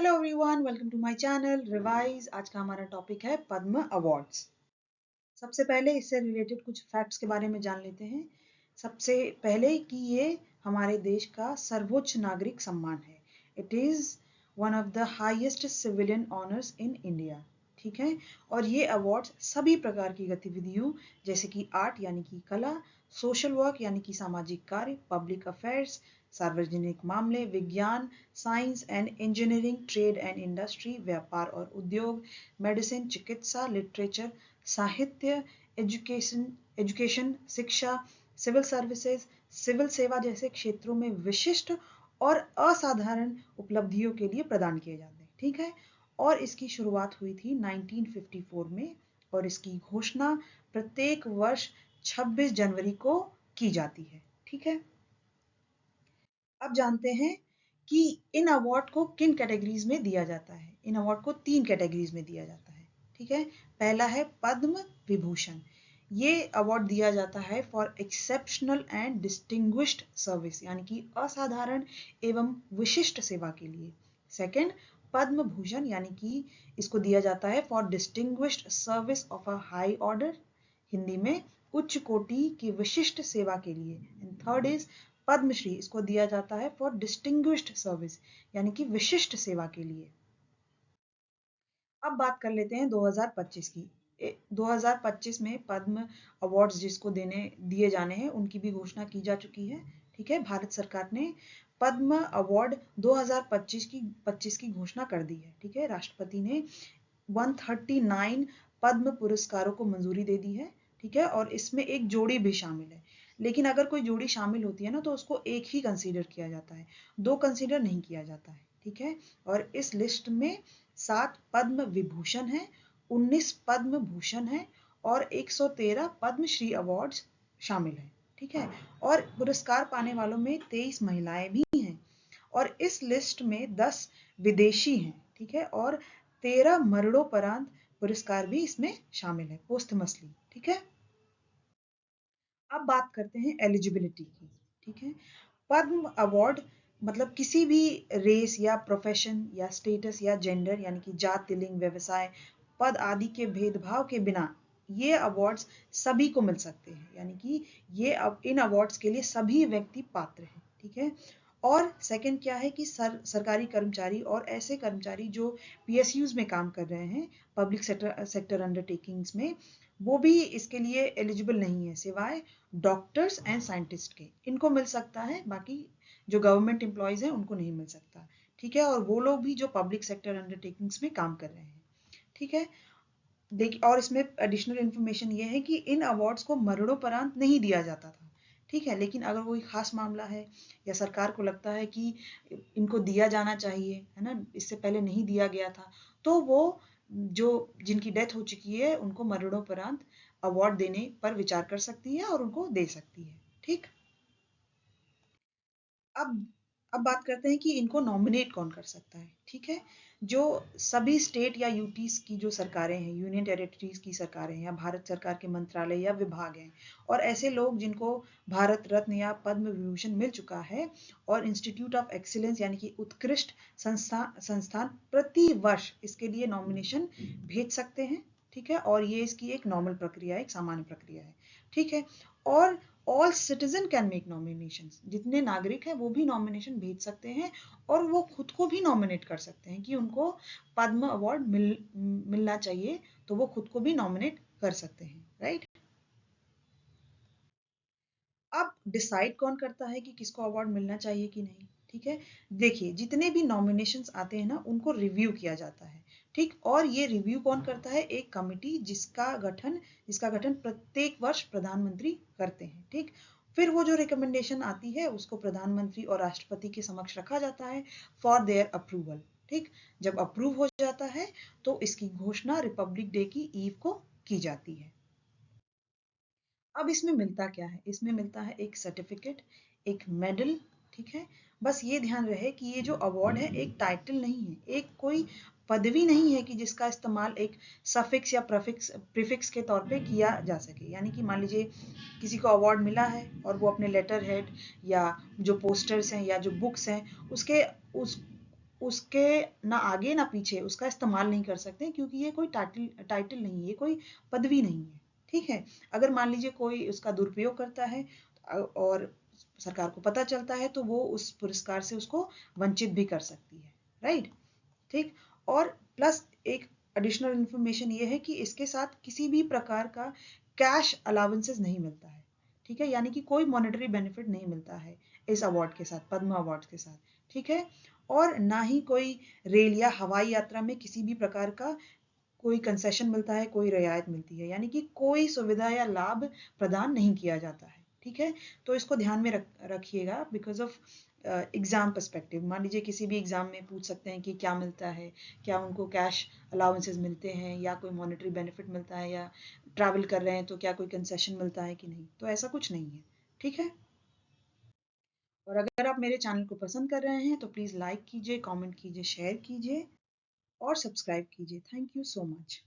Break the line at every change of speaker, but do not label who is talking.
Hello everyone, welcome to my channel revise. आज का हमारा टॉपिक है पद्म अवार्ड्स। सबसे पहले इससे रिलेटेड कुछ फैक्ट्स के बारे में जान लेते हैं। सबसे पहले कि ये हमारे देश का सर्वोच्च नागरिक सम्मान है। It is one of the highest civilian honours in India. ठीक है। और ये अवार्ड्स सभी प्रकार की गतिविधियों जैसे कि आर्ट यानी कि कला, सोशल वर्क यानी कि सामाजिक कार्य, पब्लिक अफेयर्स सार्वजनिक मामले, विज्ञान, science and engineering, trade and industry व्यापार और उद्योग, मेडिसिन चिकित्सा, लिटरेचर साहित्य, एजुकेशन शिक्षा, सिविल सर्विसेज सिविल सेवा जैसे क्षेत्रों में विशिष्ट और असाधारण उपलब्धियों के लिए प्रदान किए जाते हैं। ठीक है। और इसकी शुरुआत हुई थी 1954 में और इसकी घोषणा प्रत्येक वर्ष 26 जनवरी को की जाती है। ठीक है। अब जानते हैं कि इन अवार्ड को किन कैटेगरीज में दिया जाता है। इन अवार्ड को 3 कैटेगरीज में दिया जाता है। ठीक है। पहला है पद्म विभूषण। ये अवार्ड दिया जाता है for exceptional and distinguished service यानी कि असाधारण एवं विशिष्ट सेवा के लिए। सेकंड, पद्म भूषण यानी कि इसको दिया जाता है for distinguished service of a high order, Hindi में उच्च कोटि की विशिष्ट सेवा के लिए। एंड थर्ड इज पद्मश्री, इसको दिया जाता है फॉर डिस्टिंग्विश्ड सर्विस यानी कि विशिष्ट सेवा के लिए। अब बात कर लेते हैं 2025 की। 2025 में पद्म अवार्ड्स जिसको दिए जाने हैं उनकी भी घोषणा की जा चुकी है। ठीक है। भारत सरकार ने पद्म अवार्ड 2025 की घोषणा कर दी है। ठीक है। राष्ट्रपति ने 139 पद्म पुरस्कारों को मंजूरी दे दी है। ठीक है। और इसमें एक जोड़ी भी शामिल है। लेकिन अगर कोई जोड़ी शामिल होती है ना तो उसको एक ही कंसीडर किया जाता है, 2 कंसीडर नहीं किया जाता है। ठीक है। और इस लिस्ट में 7 पद्म विभूषण है, 19 पद्म भूषण है और 113 पद्मश्री अवार्ड्स शामिल है। ठीक है। और पुरस्कार पाने वालों में 23 महिलाएं भी हैं और इस लिस्ट में 10 विदेशी हैं। ठीक है। और 13 मरणोपरांत पुरस्कार भी इसमें शामिल है पोस्टमसली। ठीक है। अब बात करते हैं एलिजिबिलिटी की। ठीक है। पद्म अवार्ड मतलब किसी भी रेस या प्रोफेशन या स्टेटस या जेंडर यानी कि जाति, लिंग, व्यवसाय, पद आदि के भेदभाव के बिना ये अवार्ड्स सभी को मिल सकते हैं। यानी कि ये इन अवार्ड्स के लिए सभी व्यक्ति पात्र हैं। ठीक है। और सेकंड क्या है कि सरकारी कर्मचारी और ऐसे कर्मचारी जो पीएसयूज में काम कर रहे हैं, पब्लिक सेक्टर अंडरटेकिंग्स में, वो भी इसके लिए एलिजिबल नहीं है सिवाय डॉक्टर्स एंड साइंटिस्ट के। इनको मिल सकता है, बाकी जो गवर्नमेंट एम्प्लॉयज हैं उनको नहीं मिल सकता। ठीक है। और वो लोग भी जो पब्लिक सेक्टर अंडरटेकिंग्स में काम कर रहे हैं। ठीक है। देखिए, और इसमें एडिशनल इन्फॉर्मेशन ये है कि इन अवार्ड्स को मरणोपरांत नहीं दिया जाता था। ठीक है। लेकिन अगर कोई खास मामला है या सरकार को लगता है कि इनको दिया जाना चाहिए, है ना, इससे पहले नहीं दिया गया था, तो वो जो जिनकी डेथ हो चुकी है उनको मरणोपरांत अवार्ड देने पर विचार कर सकती है और उनको दे सकती है। ठीक। अब अब बात करते हैं कि इनको नॉमिनेट कौन कर सकता है। ठीक है। जो सभी स्टेट या यूटीज की जो सरकारें हैं, यूनियन टेरिटरीज की सरकारें हैं या भारत सरकार के मंत्रालय या विभाग हैं और ऐसे लोग जिनको भारत रत्न या पद्म विभूषण मिल चुका है और इंस्टीट्यूट ऑफ एक्सीलेंस यानी कि उत्कृष्ट संस्थान प्रति वर्ष इसके लिए नॉमिनेशन भेज सकते हैं। ठीक है। और ये इसकी एक नॉर्मल प्रक्रिया है, एक सामान्य प्रक्रिया है। ठीक है। और all citizen can make nomination, जितने नागरिक हैं वो भी नॉमिनेशन भेज सकते हैं और वो खुद को भी नॉमिनेट कर सकते हैं कि उनको पद्म अवार्ड मिलना चाहिए, तो वो खुद को भी नॉमिनेट कर सकते हैं। राइट। अब डिसाइड कौन करता है कि किसको अवार्ड मिलना चाहिए कि नहीं। ठीक है। देखिए, जितने भी नॉमिनेशंस आते हैं ना उनको रिव्यू किया जाता है। ठीक। और ये रिव्यू कौन करता है? एक कमिटी जिसका गठन प्रत्येक वर्ष प्रधानमंत्री करते हैं। ठीक। फिर वो जो रिकमेंडेशन आती है उसको प्रधानमंत्री और राष्ट्रपति के समक्ष रखा जाता है फॉर देयर अप्रूवल। ठीक। जब अप्रूव हो जाता है तो इसकी घोषणा रिपब्लिक डे की ईव को की जाती है। अब इसमें मिलता क्या है? इसमें मिलता है एक सर्टिफिकेट, एक मेडल। ठीक है। बस ये ध्यान रहे कि ये जो अवार्ड है एक टाइटल नहीं है, एक कोई पदवी नहीं है कि जिसका इस्तेमाल एक सफिक्स या प्रीफिक्स के तौर पे किया जा सके। यानी कि मान लीजिए किसी को अवार्ड मिला है और वो अपने लेटर हेड या जो पोस्टर्स हैं या जो बुक्स हैं उसके उस उसके ना आगे ना पीछे उसका इस्तेमाल नहीं कर सकते, क्योंकि ये कोई टाइटल नहीं है, ये कोई पदवी नहीं है। ठीक है, अगर मान लीजिए कोई उसका दुरुपयोग करता है और सरकार को पता चलता है, तो वो उस पुरस्कार से उसको वंचित भी कर सकती है। राइट, ठीक। और प्लस एक एडिशनल इंफॉर्मेशन ये है कि इसके साथ किसी भी प्रकार का कैश अलाउंसेस नहीं मिलता है। ठीक है, यानी कि कोई मॉनेटरी बेनिफिट नहीं मिलता है इस अवार्ड के साथ, पद्म अवार्ड के साथ। ठीक है, और ना ही कोई रेल या हवाई यात्रा में किसी भी प्रकार का कोई कंसेशन मिलता है, कोई रियायत मिलती है, यानी कि कोई सुविधा या लाभ प्रदान नहीं किया जाता है। ठीक है, तो इसको ध्यान में रखिएगा बिकॉज ऑफ एग्जाम पर्सपेक्टिव। मान लीजिए किसी भी एग्जाम में पूछ सकते हैं कि क्या मिलता है, क्या उनको कैश अलाउंसेस मिलते हैं या कोई मॉनेटरी बेनिफिट मिलता है, या ट्रैवल कर रहे हैं तो क्या कोई कंसेशन मिलता है कि नहीं, तो ऐसा कुछ नहीं है। ठीक है, और अगर आप मेरे चैनल को पसंद कर रहे हैं तो प्लीज़ लाइक कीजिए, कमेंट कीजिए, शेयर कीजिए और सब्सक्राइब कीजिए। Thank you so much.